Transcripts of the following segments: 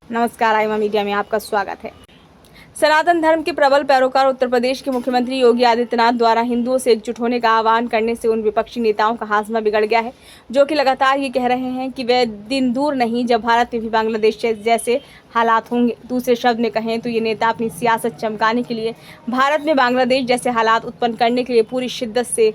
नमस्कार, आईमा मीडिया में आपका स्वागत है। सनातन धर्म के प्रबल पैरोकार उत्तर प्रदेश के मुख्यमंत्री योगी आदित्यनाथ द्वारा हिंदुओं से एकजुट होने का आह्वान करने से उन विपक्षी नेताओं का हाजमा बिगड़ गया है, जो कि लगातार ये कह रहे हैं कि वह दिन दूर नहीं जब भारत में भी बांग्लादेश जैसे हालात होंगे। दूसरे शब्द में कहें तो ये नेता अपनी सियासत चमकाने के लिए भारत में बांग्लादेश जैसे हालात उत्पन्न करने के लिए पूरी शिद्दत से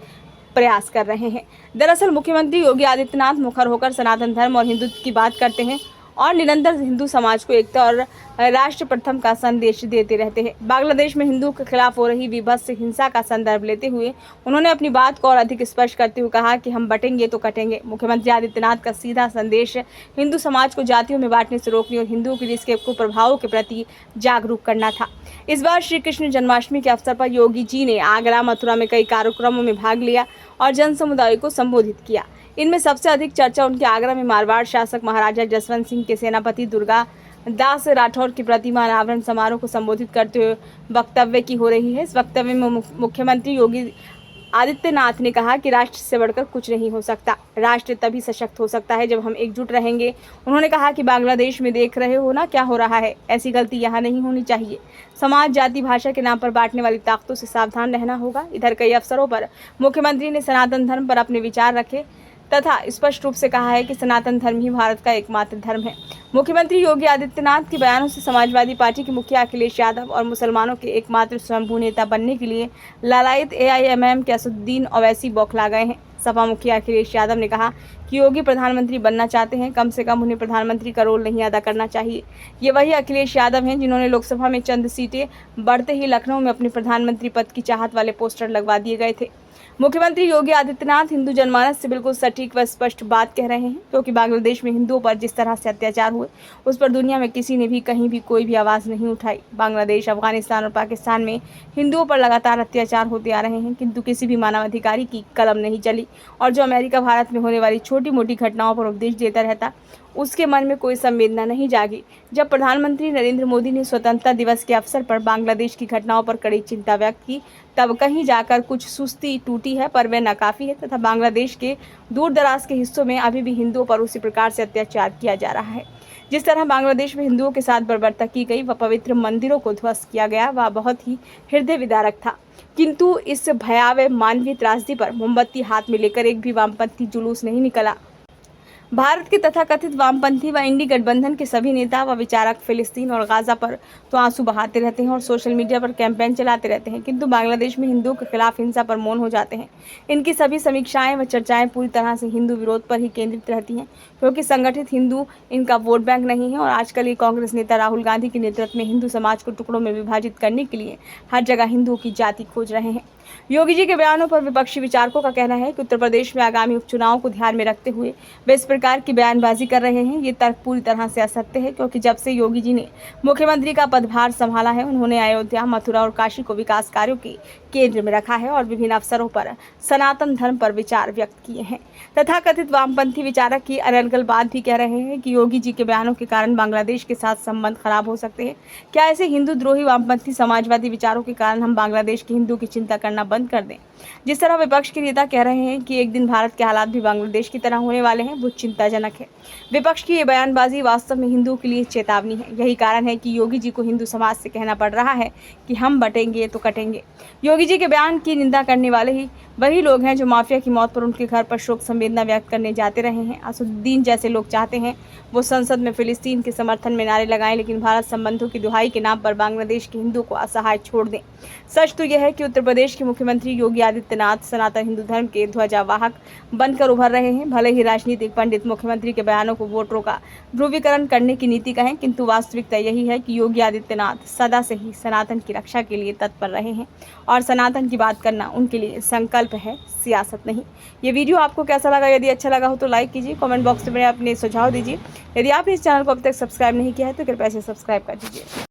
प्रयास कर रहे हैं। दरअसल मुख्यमंत्री योगी आदित्यनाथ मुखर होकर सनातन धर्म और हिंदुत्व की बात करते हैं और निरंतर हिंदू समाज को एकता और राष्ट्र प्रथम का संदेश देते रहते हैं। बांग्लादेश में हिंदुओं के खिलाफ हो रही विभत्स हिंसा का संदर्भ लेते हुए उन्होंने अपनी बात को और अधिक स्पष्ट करते हुए कहा कि हम बटेंगे तो कटेंगे। मुख्यमंत्री आदित्यनाथ का सीधा संदेश हिंदू समाज को जातियों में बांटने से रोकने और हिंदुओं के इसके कुप्रभावों के प्रति जागरूक करना था। इस बार श्री कृष्ण जन्माष्टमी के अवसर पर योगी जी ने आगरा, मथुरा में कई कार्यक्रमों में भाग लिया और जन समुदाय को संबोधित किया। इनमें सबसे अधिक चर्चा उनके आगरा में मारवाड़ शासक महाराजा जसवंत सिंह के सेनापति दुर्गा दास राठौर की प्रतिमा अनावरण समारोह को संबोधित करते हुए वक्तव्य की हो रही है। इस वक्तव्य में मुख्यमंत्री योगी आदित्यनाथ ने कहा कि राष्ट्र से बढ़कर कुछ नहीं हो सकता। राष्ट्र तभी सशक्त हो सकता है जब हम एकजुट रहेंगे। उन्होंने कहा कि बांग्लादेश में देख रहे हो ना क्या हो रहा है, ऐसी गलती यहाँ नहीं होनी चाहिए। समाज, जाति, भाषा के नाम पर बांटने वाली ताकतों से सावधान रहना होगा। इधर कई अवसरों पर मुख्यमंत्री ने सनातन धर्म पर अपने विचार रखे तथा स्पष्ट रूप से कहा है कि सनातन धर्म ही भारत का एकमात्र धर्म है। मुख्यमंत्री योगी आदित्यनाथ के बयानों से समाजवादी पार्टी के मुखिया अखिलेश यादव और मुसलमानों के एकमात्र स्वयंभू नेता बनने के लिए लालायित AIMM के असदुद्दीन ओवैसी बौखला गए हैं। सपा मुखिया अखिलेश यादव ने कहा कि योगी प्रधानमंत्री बनना चाहते हैं, कम से कम उन्हें प्रधानमंत्री का रोल नहीं अदा करना चाहिए। ये वही अखिलेश यादव हैं जिन्होंने लोकसभा में चंद सीटें बढ़ते ही लखनऊ में अपने प्रधानमंत्री पद की चाहत वाले पोस्टर लगवा दिए गए थे। मुख्यमंत्री योगी आदित्यनाथ हिंदू जनमानस से बिल्कुल सटीक व स्पष्ट बात कह रहे हैं, क्योंकि बांग्लादेश में हिंदुओं पर जिस तरह से अत्याचार हुए उस पर दुनिया में किसी ने भी कहीं भी कोई भी आवाज़ नहीं उठाई। बांग्लादेश, अफगानिस्तान और पाकिस्तान में हिंदुओं पर लगातार अत्याचार होते आ रहे हैं, किंतु किसी भी मानवाधिकारी की कलम नहीं चली। और जो अमेरिका भारत में होने वाली छोटी मोटी घटनाओं पर उपदेश देता रहता, उसके मन में कोई संवेदना नहीं जागी। जब प्रधानमंत्री नरेंद्र मोदी ने स्वतंत्रता दिवस के अवसर पर बांग्लादेश की घटनाओं पर कड़ी चिंता व्यक्त की, तब कहीं जाकर कुछ सुस्ती टूटी है, पर वह नाकाफी है तथा बांग्लादेश के दूर दराज के हिस्सों में अभी भी हिंदुओं पर उसी प्रकार से अत्याचार किया जा रहा है। जिस तरह बांग्लादेश में हिंदुओं के साथ बर्बरता की गई व पवित्र मंदिरों को ध्वस्त किया गया, वह बहुत ही हृदय विदारक था। किंतु इस भयावह मानवीय त्रासदी पर मोमबत्ती हाथ में लेकर एक भी वामपंथी जुलूस नहीं निकला। भारत के तथाकथित वामपंथी व इंडी गठबंधन के सभी नेता व विचारक फिलिस्तीन और गाजा पर तो आंसू बहाते रहते हैं और सोशल मीडिया पर कैंपेन चलाते रहते हैं, किंतु बांग्लादेश में हिंदुओं के खिलाफ हिंसा पर मौन हो जाते हैं। इनकी सभी समीक्षाएं व चर्चाएं पूरी तरह से हिंदू विरोध पर ही केंद्रित रहती हैं, क्योंकि संगठित हिंदू इनका वोट बैंक नहीं है। और आजकल ये कांग्रेस नेता राहुल गांधी के नेतृत्व में हिंदू समाज को टुकड़ों में विभाजित करने के लिए हर जगह हिंदुओं की जाति खोज रहे हैं। योगी जी के बयानों पर विपक्षी विचारकों का कहना है कि उत्तर प्रदेश में आगामी उपचुनाव को ध्यान में रखते हुए वे इस प्रकार की बयानबाजी कर रहे हैं। ये तर्क पूरी तरह से असत्य है, क्योंकि जब से योगी जी ने मुख्यमंत्री का पदभार संभाला है, उन्होंने अयोध्या, मथुरा और काशी को विकास कार्यों के केंद्र में रखा है और विभिन्न अवसरों पर सनातन धर्म पर विचार व्यक्त किए हैं। तथाकथित वामपंथी विचारक की अनर्गल बात भी कह रहे हैं कि योगी जी के बयानों के कारण बांग्लादेश के साथ संबंध खराब हो सकते हैं। क्या ऐसे हिंदू द्रोही वामपंथी समाजवादी विचारों के कारण हम बांग्लादेश के हिंदू की चिंता करना बंद कर दें? जिस तरह विपक्ष के नेता कह रहे हैं कि एक दिन भारत के हालात भी बांग्लादेश की तरह होने वाले हैं, वो चिंताजनक है। विपक्ष की ये बयानबाजी वास्तव में हिंदुओं के लिए चेतावनी है। यही कारण है कि योगी जी को हिंदू समाज से कहना पड़ रहा है कि हम बटेंगे तो कटेंगे। योगी जी के बयान की निंदा करने वाले ही वही लोग हैं जो माफिया की मौत पर उनके घर पर शोक संवेदना व्यक्त करने जाते रहे हैं। असदुद्दीन जैसे लोग चाहते हैं वो संसद में फिलिस्तीन के समर्थन में नारे लगाएं, लेकिन भारत संबंधों की दुहाई के नाम पर बांग्लादेश के हिंदुओं को असहाय छोड़ दें। सच तो यह है कि उत्तर प्रदेश के मुख्यमंत्री योगी आदित्यनाथ सनातन हिंदू धर्म के ध्वजावाहक बनकर उभर रहे हैं। भले ही राजनीतिक पंडित मुख्यमंत्री के बयानों को वोटरों का ध्रुवीकरण करने की नीति कहें, किंतु वास्तविकता यही है कि योगी आदित्यनाथ सदा से ही सनातन की रक्षा के लिए तत्पर रहे हैं और सनातन की बात करना उनके लिए संकल्प है, सियासत नहीं। ये वीडियो आपको कैसा लगा? यदि अच्छा लगा हो तो लाइक कीजिए, कमेंट बॉक्स में अपने सुझाव दीजिए। यदि आपने इस चैनल को अभी तक सब्सक्राइब नहीं किया है तो कृपया इसे सब्सक्राइब कर दीजिए।